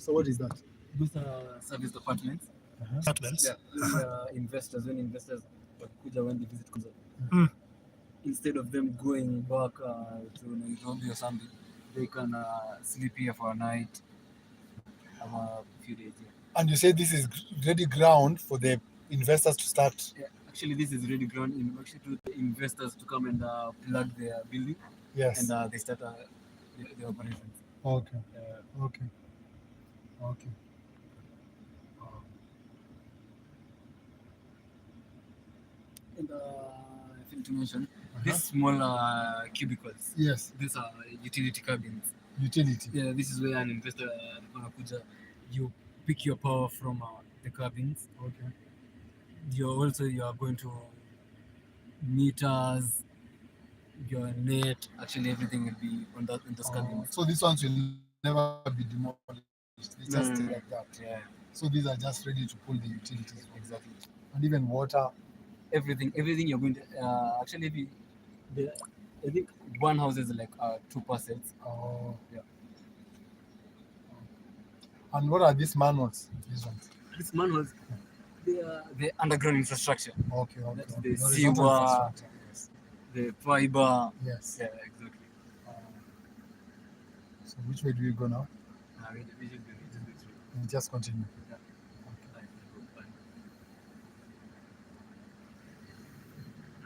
So what is that? Those are service apartments. Apartments. Yeah, investors. When investors when they visit Konza, instead of them going back to Nairobi or something, they can sleep here for a night, have a few days here. And you say this is ready ground for the investors to start? Yeah, actually, this is ready ground actually to the investors to come and plug their building. Yes. And they start the operations. Okay. Okay. Okay. And I failed to mention these small cubicles. Yes. These are utility cabins. Utility. Yeah, this is where an investor you pick your power from the cabins. Okay. You are going to meters, your net. Actually, everything will be on that in those cabins. So these ones will never be demolished. They just stay like that. Yeah. So these are just ready to pull the utilities. Exactly. And even water. Everything you're going to actually I think one house is like 2 parcels. Oh. Yeah. And what are these manuals? These ones. These manuals, they are the underground infrastructure. Okay. That's the sewer, yes. the fiber. Yes. Yeah, exactly. So which way do we go now? We should do it. We just continue. Yeah. Okay.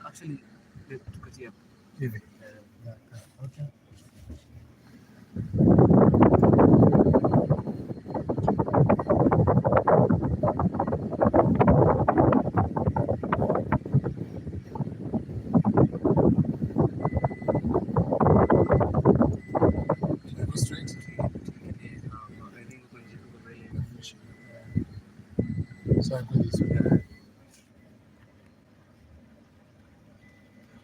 Actually, let's cut here. Easy. Yeah. Okay. So I go this way.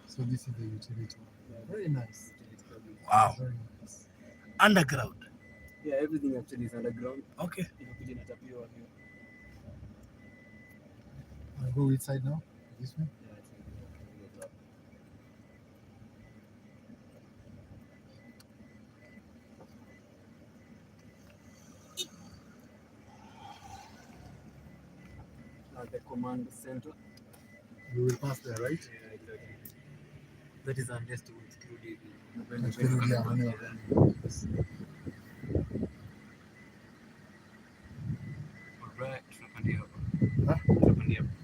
So this is the utility. Very nice. Wow. Very nice. Underground. Yeah, everything actually is underground. Okay. I'll go which side now? This way? The command center. We will pass there, right? Yeah, exactly. That is unless to exclude Alright,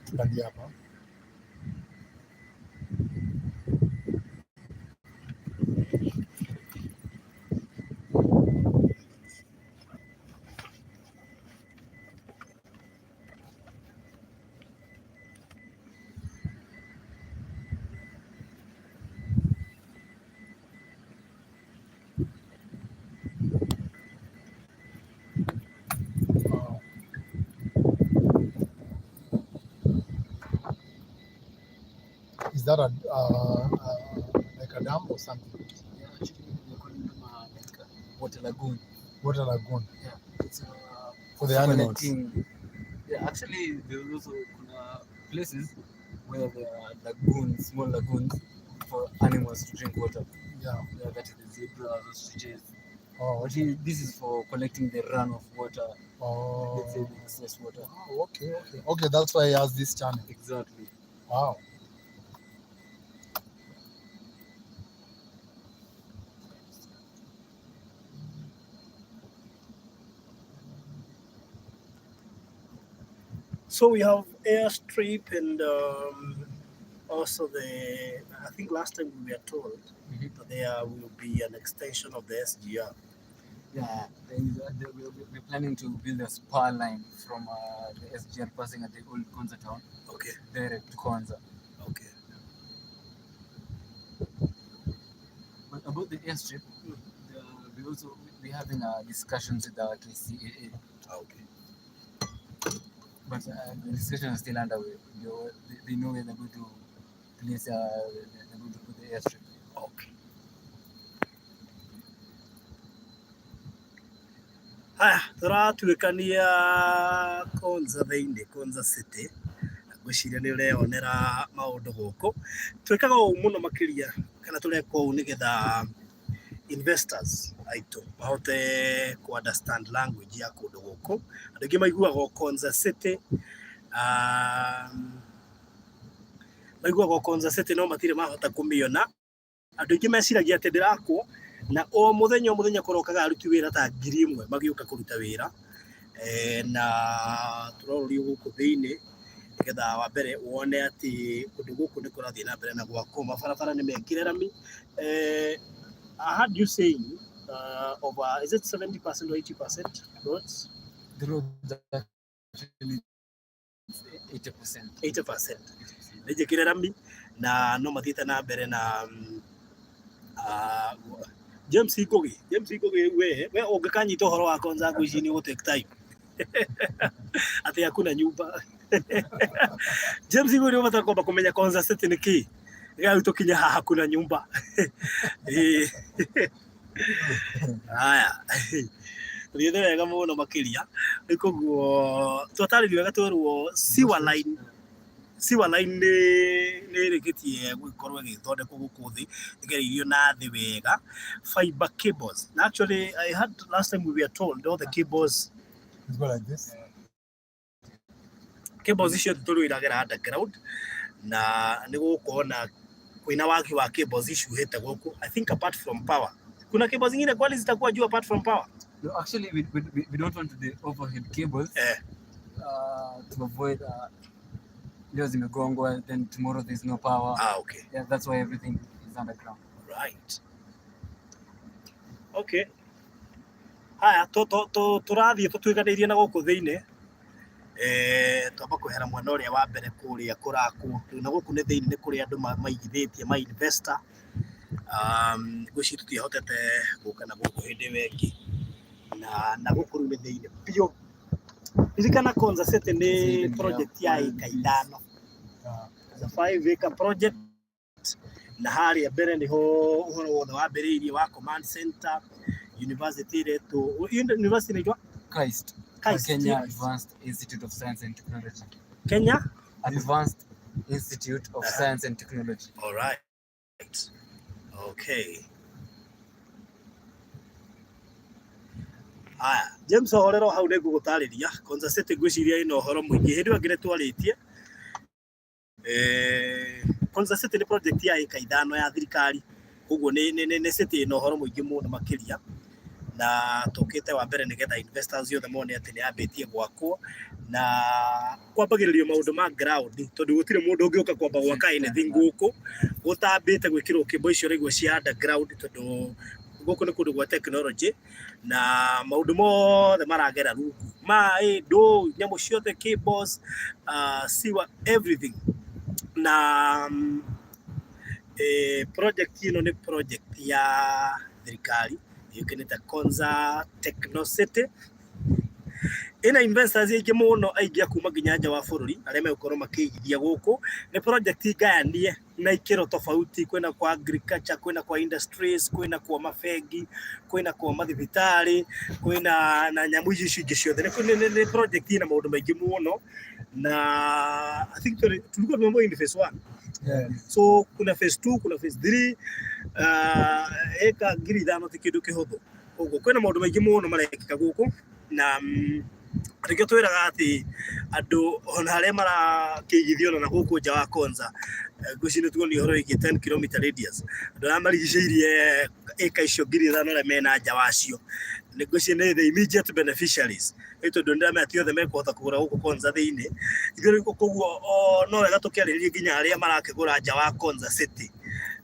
tunapandia hapa. Is that like a dam or something? Yeah, actually they're calling them like water lagoon. Water lagoon. Yeah, it's for the animals. Yeah, actually there's also places where there are lagoons, small lagoons for animals to drink water. Yeah. Yeah, that is the zebras, ostriches. Oh, okay. This is for collecting the run of water. Oh. Let's say the excess water. Oh, okay. Okay, that's why he has this channel. Exactly. Wow. So we have airstrip and also I think last time we were told that there will be an extension of the SGR. Yeah, we're planning to build a spar line from the SGR passing at the old Konza town. Okay. Direct to Konza. Okay. But about the airstrip, we're having discussions with the KCAA. Okay. But the discussion is still underway. They know where they're going to place they're going to put the airstrip. Okay. Haya, turatuikania Konza thĩinĩ Konza City. Ngwĩciria nĩ ũreonera maũndũ gũkũ. Twĩkaga ũũ mũno makĩria kana tũreka ũũ nĩgetha investors aito mahote ku understand language ya kundu guku andu ingi maiguaga Konza City maiguaga Konza City no matire mahota kumiona andu ingi meciragia ati ndirakwo na o muthenya kurokaga aruti wira ta 1,000 magiuka kuruta wira na turorori guku thiini nigetha wa mbere wone ati kundu guku ni kurathie na mbere na gwako mabarabara ni mekire rami I heard you saying over, is it 70% or 80% roads? The roads are actually 80%. 80%. Nijekire rami na no mathiite na mbere na James Ikogi we ungikanyita uhoro wa Konza ngwici ni take time ati hakuna nyumba James Ikogi ni mataka kwamba kumenya Konza City ni ki gau tukinya haha kuna nyumba haya riethe wega muno makiria nikuguo twataririo wega twerwo sewer line ni rikitie gukorwo githondekwo guku thi igereirio na thi wega fiber cables. Actually I heard last time we were told all the cables go like this. Cables icio turuiragira underground na nigukuona kuina waki wa cables icuhite guku. I think apart from power kuna cables zingine kwani zitakuwa juu apart from power? No, actually we don't want the overhead cables to avoid leo zimegongwa then tomorrow there's no power. Okay. Yeah, that's why everything is underground. Right. Okay. Haya turathie tutwiganirie na guku thiini twamba kuhera mwana uria wa mbere kuria kuraku na guku ni thiini ni kuria andu maigithitie ma investor guci tutihotete guka na guku hindi wengi na guku ni thiini pio irikana Konza City ni project ya eka 5 a 5-acre project na haria mbere niho uhoro wothe wambiriirie wa command center university retu university ni Christ Kenya Advanced Institute of Science and Technology. Kenya Advanced Institute of Science and Technology. All right. Okay. Aya, James ohorero hau ne gugutariria Konza City gwiciria ino ohoro muingi hindi wangire twaritie Konza City ni project ya eka 5 ya thirikari koguo ni city ino ohoro muingi muno makiria na tukite wa mbere nigetha investors yothe mone ati ni ambitie gwakwo na kwambagiririo maundu ma ground tondu gutire mundu ungiuka kwamba gwaka anything guku gutambite gwikirwo kimbo icio rigwo cia underground tondu guku ni kundu gwa technology na maundu mothe maragera rungu mai do nyamu ciothe cables sewer everything na project ino ni project ya thirikari yukinita Konza Techno City ina investors aingi muno aingi akuma nginya nja wa bururi aria megukorwo makigithia guku ni project igayanie na ikiro tofauti kwina kwa agriculture kwina kwa industries kwina kwa mafegi kwina kwa mathibitari kwina na nyamu ici ingi ciothe ni project ina maundu maingi muno na I think tulikuwa tumembo in phase 1. Yeah. So kuna phase 2 kuna phase 3 eka ngiri 5 ti kindu kihuthu koguo kwina maundu maingi muno marekika guku na rĩngĩ twĩraga ati andu ona aria marakĩigithio na guku nja wa Konza ngwĩci nĩ tuonio ũhoro wĩgiĩ 10 km radius andu arĩa marigicĩirie eka icio ngiri 5 arĩa mena nja wacio nĩ ngwĩci nĩ the immediate beneficiaries tondu nĩramenya ti othe mekũhota kũgũra guku Konza thĩinĩ ithuĩ koguo no wega tũkĩarĩrĩrie nginya arĩa marakĩgũra nja wa Konza City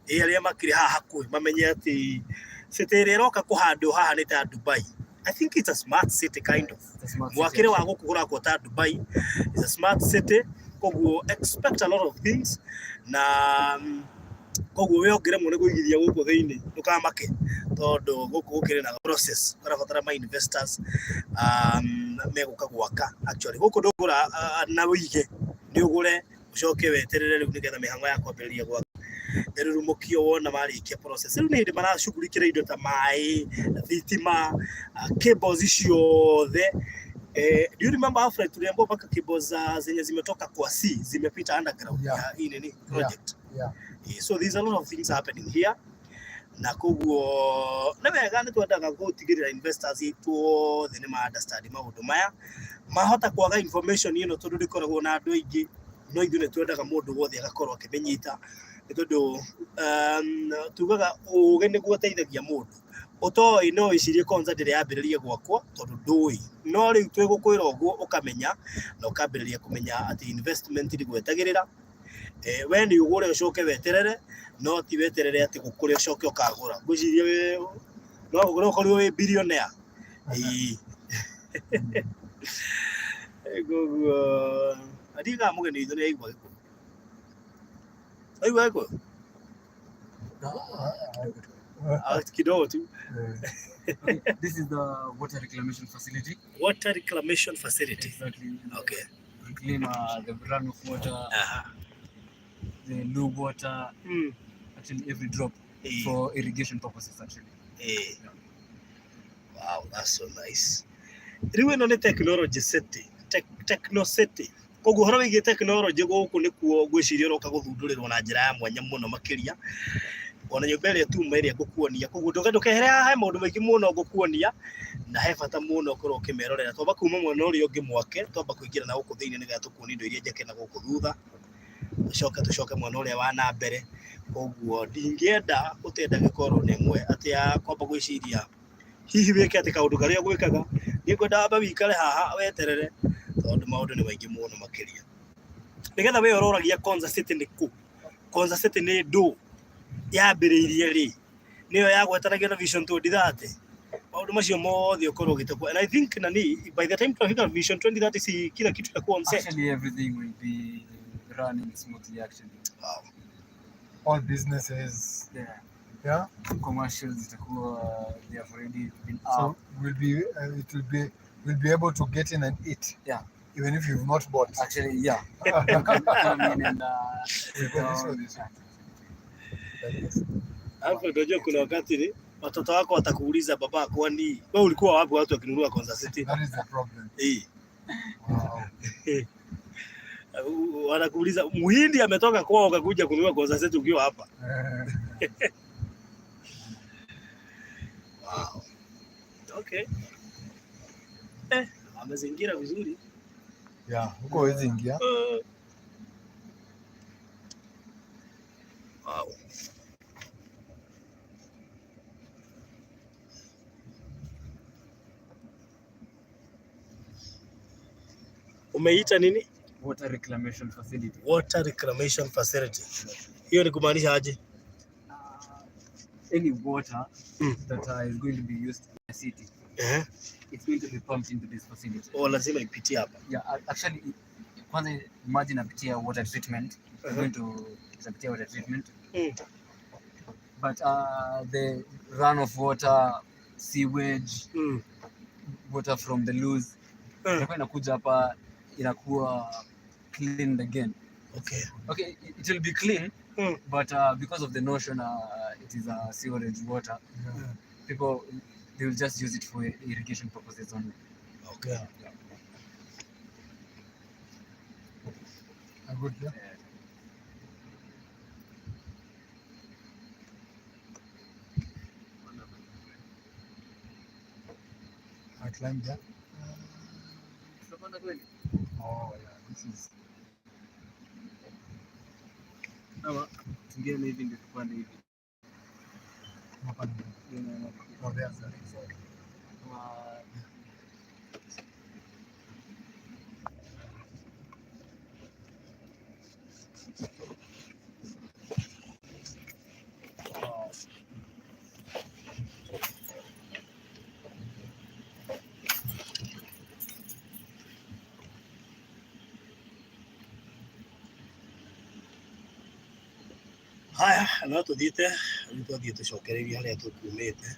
arĩa makĩrĩ haha hakuhĩ mamenye ati city ĩrĩa ĩroka kũhandwo haha nĩ ta Dubai. I think it's a smart city kind of. Mwakire wa gukugura kwa ta Dubai is a smart city. Koguo expect a lot of things na koguo we ogire mu ne guigithia guku thiini ndukamake tondu guku gukire na process barabatara ma investors meguka gwaka actually guku ndugura na wige ni ugure ucoke weterere riu nigetha mihango ya kwambiriria gwaka erurumukio wona marikia process riu ni ndi marashughulikira indo ta mai thitima cables icio the do you remember Alfred tuliambiwa mpaka cables zenye zimetoka kwa sea zimepita underground in any project. Yeah. So there's a lot of things happening here na koguo nä wega nä twendaga gå tigä rä ra investors itwothe nä ma understand maå ndå maya mahota kwaga information ĩno tondũ ndĩkoragwo na andũ aingĩ no ithuĩ nĩ twendaga mũndũ wothe agakorwo akĩmĩnyita nĩ tondũ tugaga ũũgĩ nĩguo ũteithagia mũndũ ũtoĩ no wĩcirie Konza ndĩrĩ yambĩrĩria gwakwo tondũ ndũĩ no rĩu twĩgũkwĩra ũguo ũkamenya na ũkambĩrĩria kũmenya atĩ investment ndĩgwetagĩrĩra we nĩ ũgũre ũcoke weterere no ti weterere atĩ gũkũrĩa ũcoke ũkagũra ngwĩciria no ũkorwo wĩ billionaire koguo ndigaga mũgeni witũ nĩ aigua gĩkũyũ aigua gĩkũyũ kidogo tu. This is the water reclamation facility. Water reclamation facility. Exactly. Okay. We clean the runoff water, the lube water, actually every drop for irrigation purposes actually. Yeah. Wow, that's so nice. Rĩu ĩno nĩ technology city, techno city. Koguo horo wĩgiĩ technology gũkũ nĩkuo ngwĩciria ũroka gũthundũrĩrwo na njĩra ya mwanya mũno makĩria. Ona nyũmba ĩrĩa tuma ĩrĩa ngũkuonia koguo ndũkehere haha he maũndũ maingĩ mũno ngũkuonia na he bata mũno ũkorwo ũkĩmerorera twamba kuma mwena ũrĩa ũngĩ mwake twamba kũingĩra na gũkũ thĩinĩ nĩgetha tũkuonia indo iria njeke na gũkũ thutha tũcoke mwena ũrĩa wa na mbere koguo ndingĩenda ũtenda gĩkorwo nĩ ĩmwe atĩ ya kwamba gwĩciria hihi wĩke atĩ kaũndũ karĩa gwĩkaga nĩngwenda wamba wĩikare haha weterere tondũ maũndũ nĩ maingĩ mũno makĩria nĩgetha we ũroragia Konza City nĩ kũ Konza City nĩ ndũ yambĩrĩirie rĩ nĩyo yagwetanagio na Vision 2030 maũndũ macio mothe ũkorwo ũgĩtekwo and I think nani by the time tunafika Vision 2030 si kila kitu kitakuwa on set. Actually everything will be running smoothly actually. Wow. All businesses. Yeah. Commercials zitakuwa they have already been So up. we'll be able to get in and eat. Yeah. Even if you've not bought. Actually, yeah. You can come in and Hapo ndio kuna wakati ni watoto wako watakuuliza baba kwani wewe ulikuwa wapi watu wakinunua Konza City? That is the problem. Wow. Wanakuuliza Muhindi ametoka kwao akakuja kununua Konza City ukiwa hapa. Wow. Okay. Amezingira vizuri. Yeah, huko huwezi ingia. Wow. Umeita nini? water reclamation facility. Water reclamation facility. Hiyo ni kumaanisha aje? Any water that is going to be used in the city, it's going to be pumped into this facility. Oh, lazima ipitie hapa. Yeah, actually, kwanza imagine apitia water treatment. We're going to apitia water treatment. But the runoff water, sewage, water from the loose, inakuwa inakuja hapa inakuwa cleaned again. Okay, it will be clean, but because of the notion it is a sewerage water, people they will just use it for irrigation purposes only. Okay. Yeah. Good. Yeah. I climbed there. Oh yeah, this is. Tungine hivi ndio tupande hivi. Oh, there's the resort. Haya, no tuthiite tucokererie haria tukumite.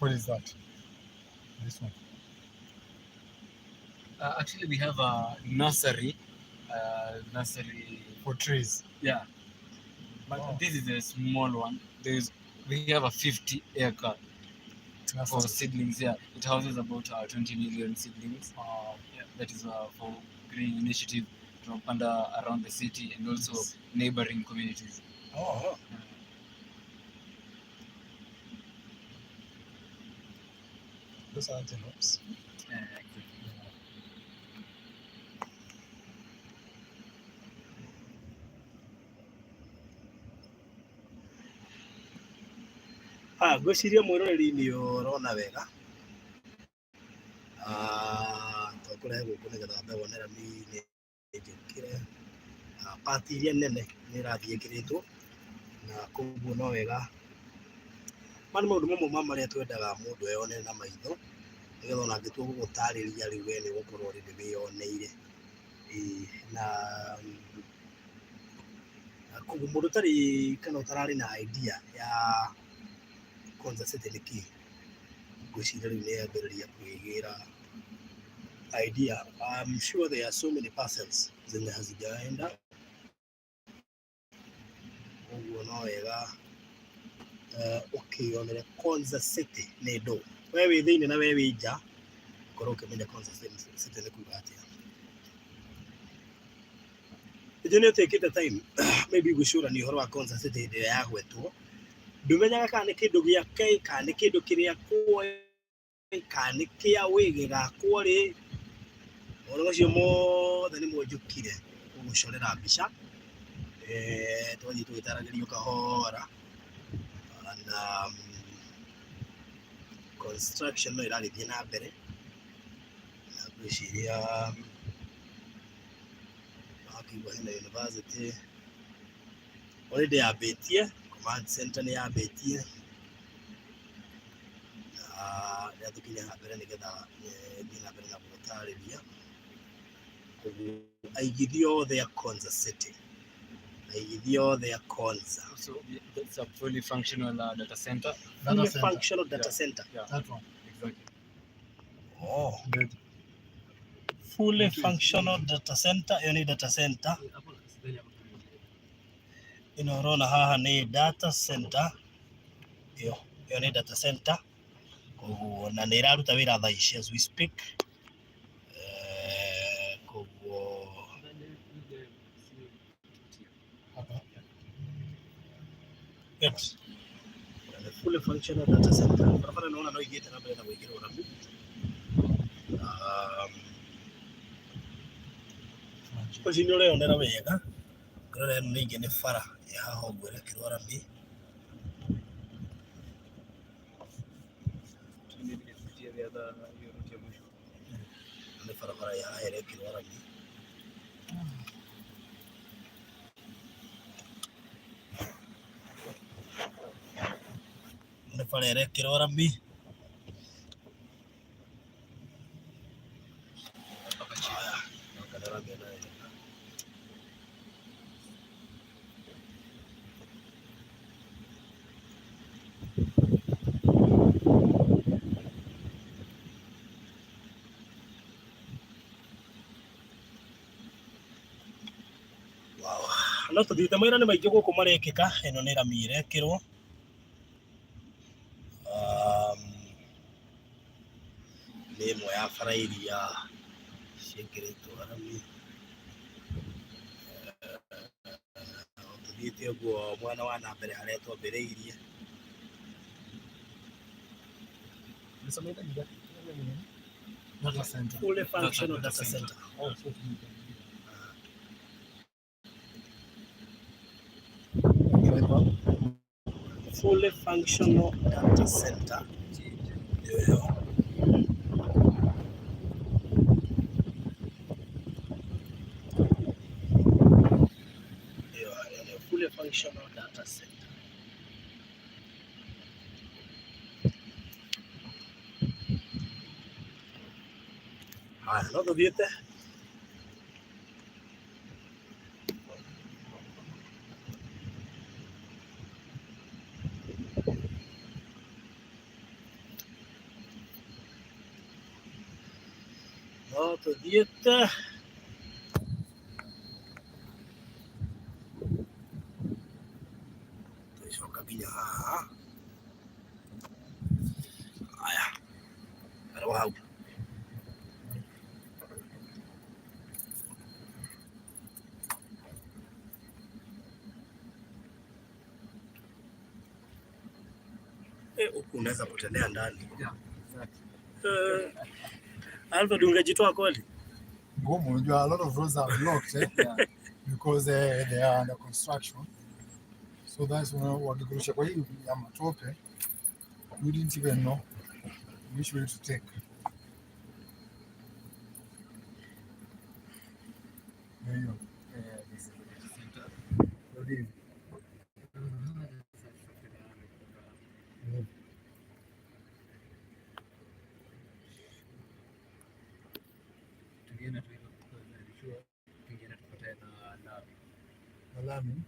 What is that? This one. Actually, we have a nursery. For trees. Yeah, but this is a small one. We have a 50-acre for seedlings. Yeah, it houses about 20 million seedlings. Yeah, that is for green initiative around the city and also neighboring communities. Oh. Those are antelopes. Exactly. Ngwĩciria mwĩroreri nĩ ũrona wega tũkũrehe gũkũ nĩgetha wambe wonera nĩ njũkĩre pati iria nene nĩ ĩrathiĩ ĩkĩrĩtwo na koguo no wega ma nĩ maũndũ mamwe ma marĩa twendaga mũndũ eyonere na maitho nĩgetha ona angĩtua gũgũtarĩria rĩu we nĩ ũgũkorwo rĩrĩ wĩyoneire na koguo mũndũ ũtarĩ kana ũtararĩ na idea ya Konza City nĩ kĩĩ ngwĩciria rĩu nĩ ambĩrĩria kwĩgĩra idea. I'm sure there are so many parcels zenye hazijaenda koguo no wega ũkĩyonere Konza City nĩ ndũ we wĩ thĩinĩ na we wĩ nja ũkorwo ũkĩmenya Konza City nĩ kuga atĩa. Ĩnjũ nĩ ũtĩkĩte time maybe gwĩcũrania ũhoro wa Konza City hĩndĩ ĩrĩa yagwetwo ndũmenyaga kana nĩ kĩndũ gĩake kana nĩ kĩndũ kĩrĩa kuoĩ kana nĩ kĩa wĩ gĩgakwo rĩ maũndũ macio mothe nĩ njũkire gũgũcorera mbica twathiĩ tũgĩtaragĩrio kahora na construction no ĩragĩthiĩ na mbere na ngwĩciria wakĩigua hena university already yambĩtie command center nĩ yambĩtie na rĩrĩa tũkinya haha mbere nĩgetha thiĩ na mbere na gũgũtarĩria koguo aigithia othe a Konza City aigithia othe a Konza. So it's a fully functional data center. Fully functional data center. Yeah. That one. Exactly. Oh. Good. Fully functional data center. Hiyo ni data center. Inaona haha ni data center. Hiyo ni data center. Koguo na nĩ ĩraruta wĩra thaa ici as we speak. Koguo good. Fully functional data center. Barabara naona no igĩte na mbere na gwĩkĩrwo rami. Ũcio nĩ ũreyonera wega. Ngorora ĩno ningĩ nĩ bara ya haha ũguo ĩrekĩrwo rami. Nĩ barabara ya haha ĩrekĩrwo rami. Nĩ bara ĩrekĩrwo rami. No tũthiĩte mawĩra nĩ maingĩ gũkũ marekĩka, ĩno nĩ rami ĩrekĩrwo. Nĩ ĩmwe ya bara iria ciĩkĩrĩtwo rami. Tũthiĩte ũguo mwena wa na mbere harĩa twambĩrĩirie. Data center. Fully functional data center. Fully functional data center. Fully functional data center. Haya, no tũthiĩte. tuthiĩte tũcoka nginya haha. Haya, arĩ hau. Huku unaweza potelea ndani. Alfred, ungejitoa kweli? Ngumu, unajua a lot of roads are blocked because they are under construction. So that's wakigurusha kwa hii ya matope, we didn't even know which way to take. There you go. This is the center. Lami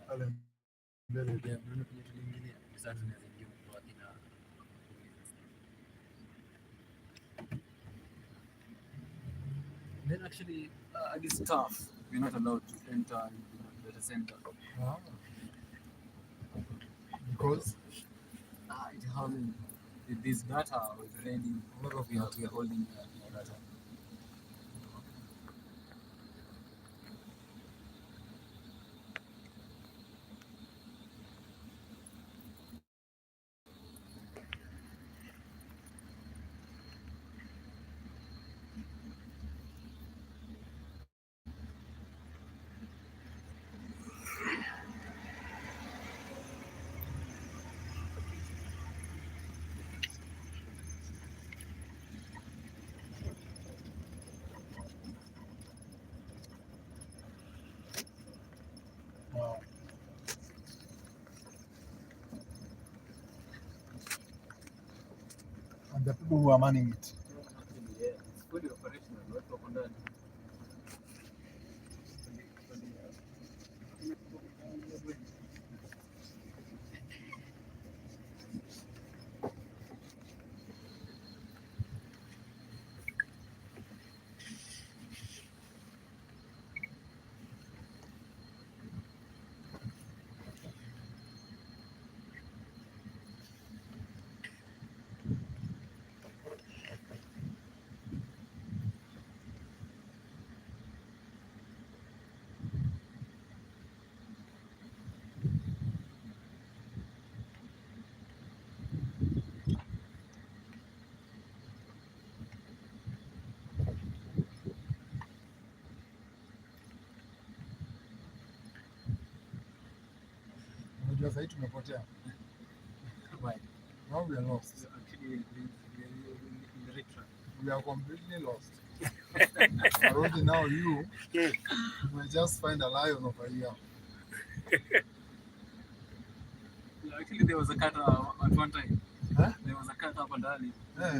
pale mbele tuliingilia sasa tunaingia kwa kina. Then actually this staff we're not allowed to enter the data center. Because it hasn't this data was ready. A lot of we are holding data. and the people who are manning it. Yeah, it's fully operational. Unajua sasa tumepotea. Why? Now we are lost. Actually, we are completely lost. Already now you might just find a lion over here. Actually, there was a cat at one time. Huh? There was a cat up and down.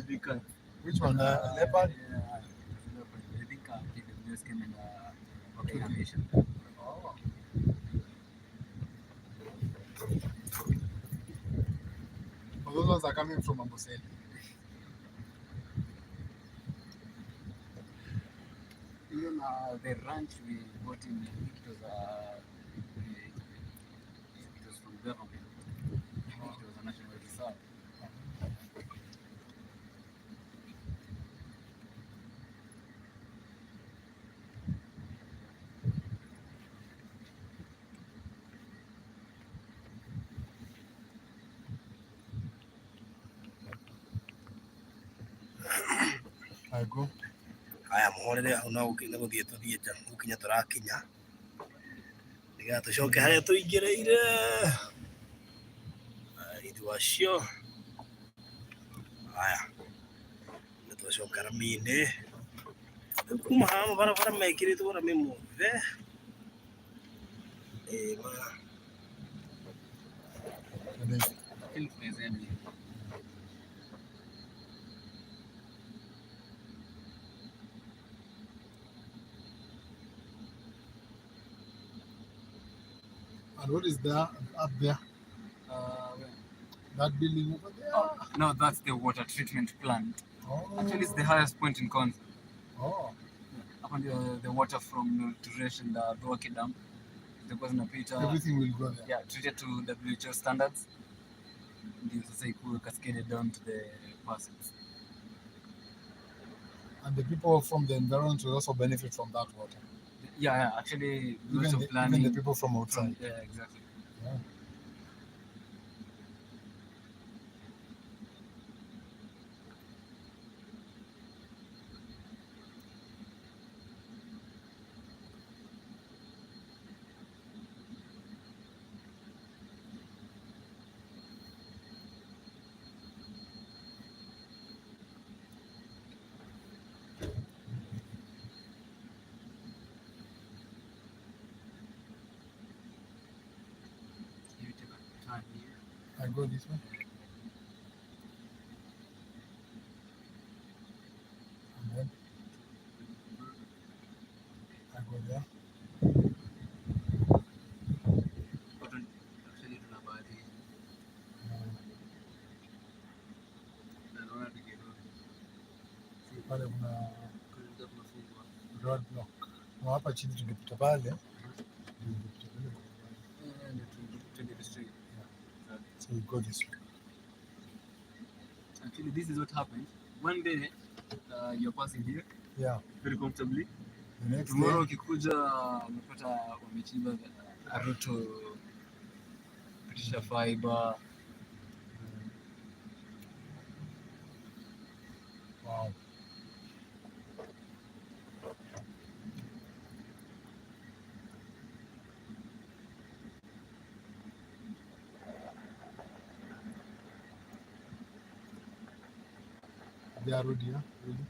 Big cat. Which one? Leopard? Yeah, leopard. I think the just came in organization. Oh. Oh, those ones are coming from Amboseli. Even the ranch we bought in, it was from government. It was a national reserve. I go. Haya muhorere au no ukinya guthie tuthie nja ukinya turakinya niga tucoke haria tuingireire ithu acio. Haya nitucoka rami-ini kuma haha mabarabara mekiritwo rami mothe And what is there up there? That building over there? Oh, no, that's the water treatment plant. Oh. Actually, it's the highest point in Konza. Oh. Hapa ndio the water from Turesh and Dhoki Dam. Zilikuwa zinapita. Everything will go there. Yeah, treated to WHO standards. Ndio sasa ikuwe cascaded down to the parcels. And the people from the environment will also benefit from that water. Yeah, actually, Even the people from outside. Yeah, exactly. Yeah. I go this way. And then I go there. Actually, tuna baadhi. Naona Pale kuna road block. Na hapa chini tungepita pale. So we go this way. Actually, this is what happened. One day, you're passing here. Yeah. Very comfortably. The next Tomorrow, day, ukikuja umepata wamechimba aruto pitisha fiber. wow. They are road here, really.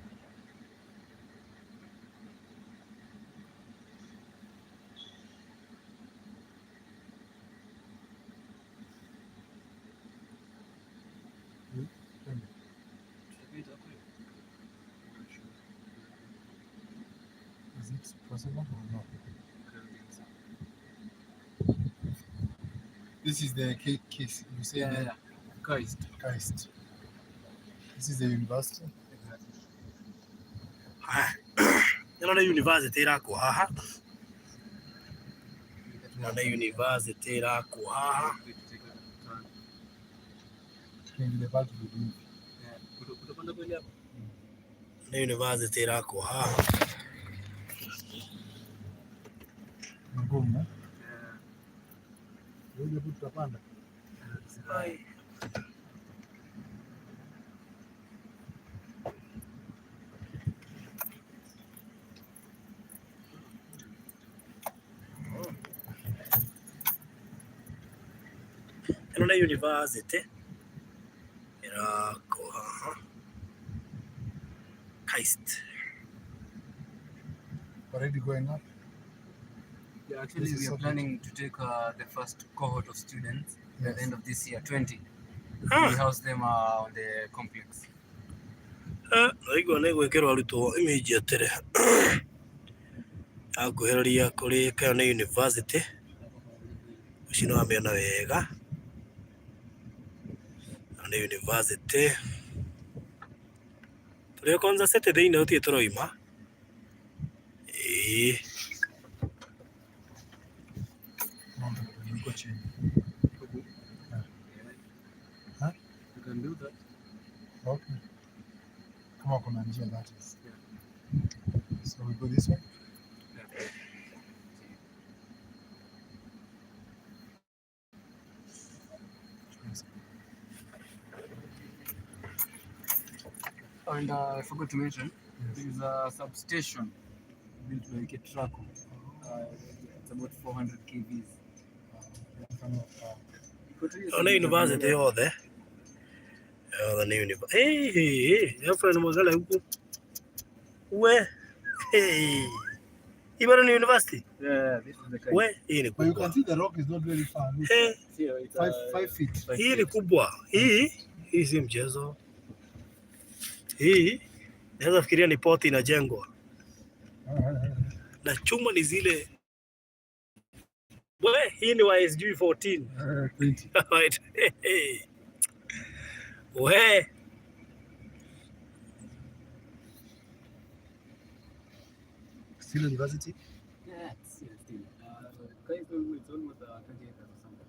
Is it possible or not? This is the case. You say Yeah. Christ. This is the university. Ĩno nĩ university ĩrakwo haha. Ĩno nĩ university ĩrakwo haha. Nĩ university ĩrakwo haha. Ngumu. Ndio tutapanda. Ĩno nĩ university ĩrakwo haha. Christ. Already going up. Yeah, actually, we are planning to take the first cohort of students at the end of this year, 20. We house them on the complex. Aigua nĩ gwĩkĩrwo arutwo image atĩrĩ. Akuhĩrĩria kũrĩ kayo nĩ university. Ũcio nĩ wamĩona wega. Nĩ university. Tũrĩ Konza City thĩinĩ ũtirĩ tũroima. Go change. Huh? You can do that. Okay. Kama kuna njia that is. So we go this way. And I forgot to mention, there is a substation built by Ketraco. It's about 400 kVs. Ona university yothe. Yothe nĩ university. Hey, friend mwagala huko. We. Hey. Ibara ni university? Yeah, this is the kind. We, hii ni But you kubwa. can see the rock is not very far. Hey, It's 5 feet. hii ni kubwa. Hii si mchezo. Hii naweza fikiria ni poti inajengwa. Na chuma ni zile. We, hii ni YSG 14. 20. Right. We. Still university? Yeah, still. It's almost 20 acres or something,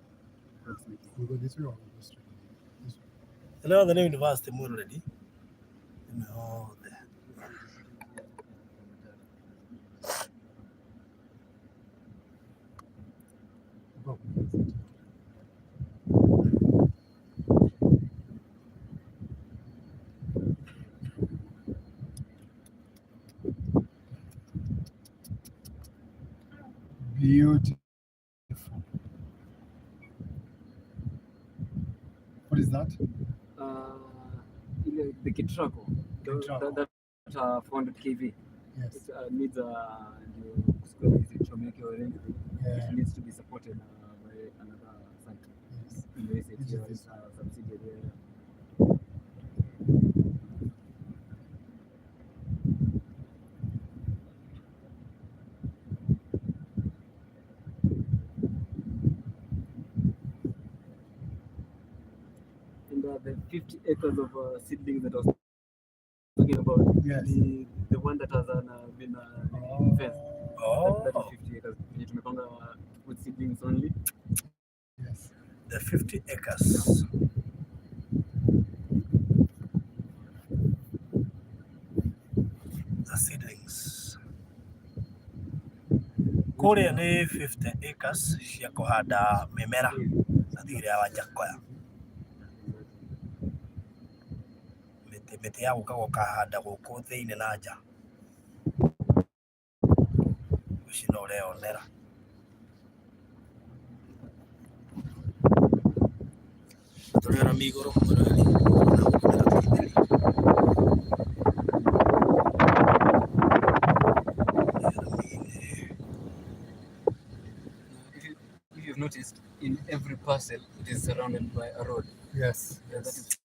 approximately. We go this way or we go straight? This way. Another name university more already. No, there. Go. Beautiful. What is that? The Kitraco, that 400 kV. Yes. It needs square to make or anything. Yeah. It needs to be supported by another site. Yes. In this Which is area, this it's a subsidiary. And the 50 acres of seedlings that I was talking about, Yes. the one that has been fenced, that is 50 acres. Tumepanga with seedlings only. Yes. The 50 acres. The seedlings. Kuria ni 50 acres cia kuhanda mimera na thigire ya Wanjakoya. Mĩtĩ ya gũka gũkahanda gũkũ thĩinĩ na nja. Ũcio no ũreyonera. Tũrĩ na mĩigũrũ mũrani. If you've noticed, in every parcel, it is surrounded by a road. Yes. Yeah, that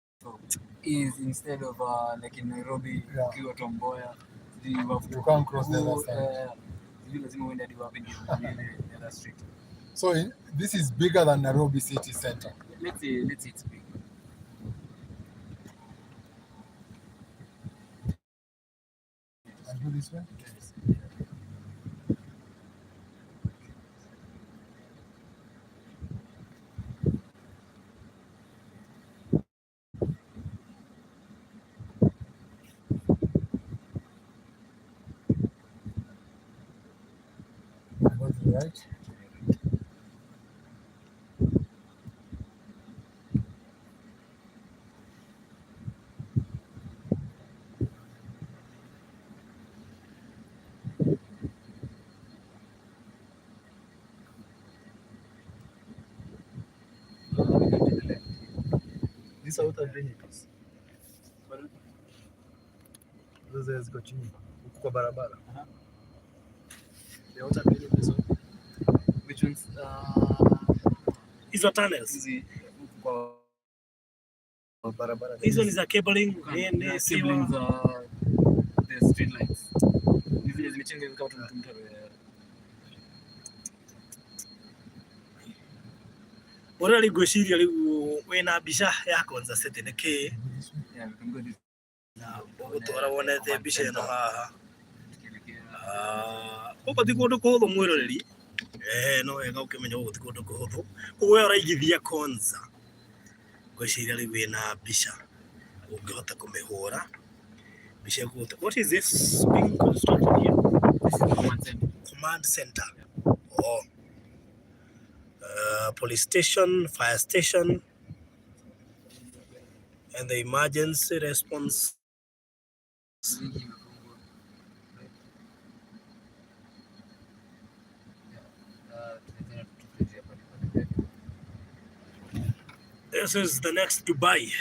is instead of like in Nairobi, Yeah. ukiwa Tomboya, you have to You can't cross the other side. you lazima uende hadi wapi ndio the other street. So this is bigger than Nairobi city center. Let's say it's big. And go this way? Yes. And go to the right? These are outer drainages. Those ziko chini huko kwa barabara. The outer drainages. Which ones? Hizo tunnels. Kwa barabara. Hizo ni za cabling, The siblings the street lights. Hizi zimechenga kama tumtumta. Ora ligwiciria riu wina mbica ya Konza City niki Yeah, we can go this. na gutwara wonete mbica ino haha guko ti kundu kuhuthu mwiroreri no wega ukimenya guko ti kundu kuhuthu koguo we uraigithia Konza gwiciria riu wina mbica ungihota kumihura mbica guko. What is this being constructed here? This is the Command center. Oh. Police station, fire station, and the emergency response. This is the next Dubai.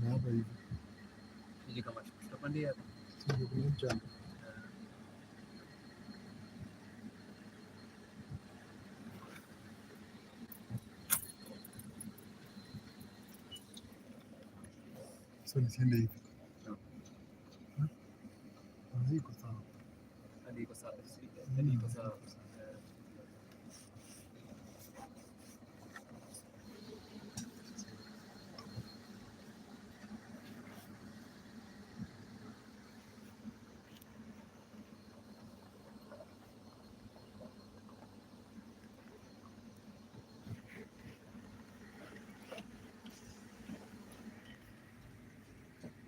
Hapa hivi. Ili kama tutapandia Sio kwenye mchanga. nisiende hivi. Iko sawa. Hadi iko sawa. Hadi iko sawa.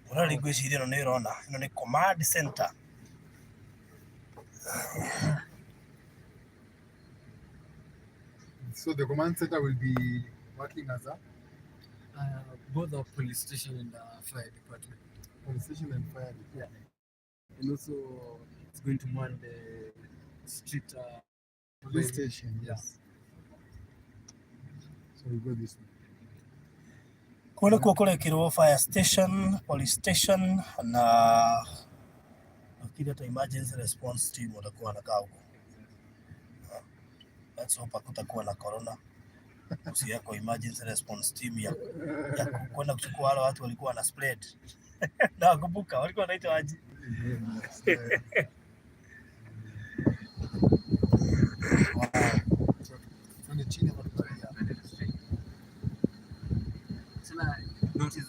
Urari gwiciria no nirona ino ni command center. So the command center will be working as a Both the police station and the fire department. police station and fire department. And also it's going to man the street Police station, Yeah. yes. So we go this way. Kule kwa kurekirwo fire station, police station na nafikiri hata emergency response team watakuwa wanakaa huko. Let's hope hakutakuwa na corona. Usiako emergency response team ya kwenda kuchukua wale watu walikuwa na spread. Na nakumbuka walikuwa wanaitwa aje? Notice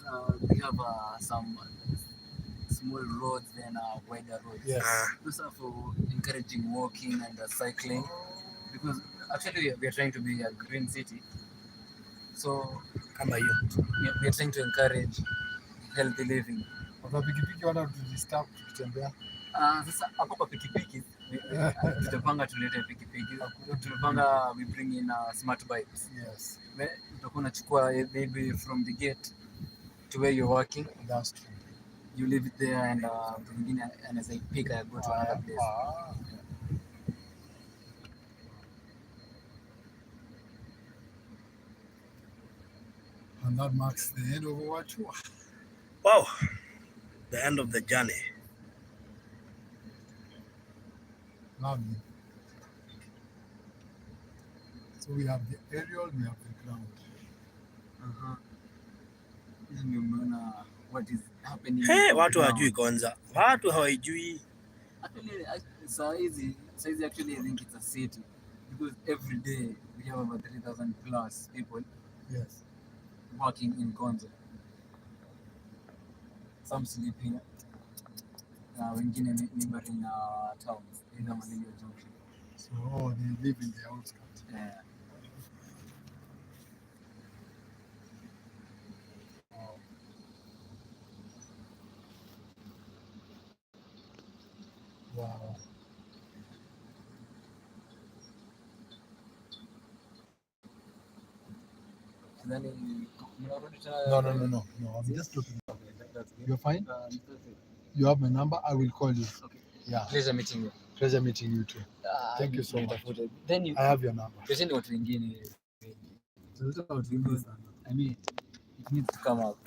we have some small roads and wider roads. Yes. Those are for encouraging walking and cycling, because actually we are trying to be a green city. So Kama hiyo. we are trying to encourage healthy living. Kwa pikipiki wana tujistop tukitembea. Sasa hapo kwa pikipiki tutapanga tulete pikipiki. Tunapanga we bring in smart bikes. Yes. Utakuwa unachukua maybe from the gate to where you're working. That's true. You leave it there and mtu mwingine anaweza ipika go to another place. And that marks the end of our tour. Wow. The end of the journey. Lovely. So we have the aerial, we have the ground. Hizi ndio umeona what is happening. Watu hawajui Konza. Watu hawajui. Actually, size actually I think it's a city, because every day we have about 3,000 plus people Yes. working in Konza. Some sleep here. Wengine neighboring towns, either Malindi Junction. So they live in the outskirts. Yeah. Wow. Then No. I'm just looking. That's good. You're fine? That's it. You have my number. I will call you. Okay. Yeah. Pleasure meeting you. Pleasure meeting you too. Thank you so much. Then you I have your number. present watu wengine. So, I mean, it needs to come out.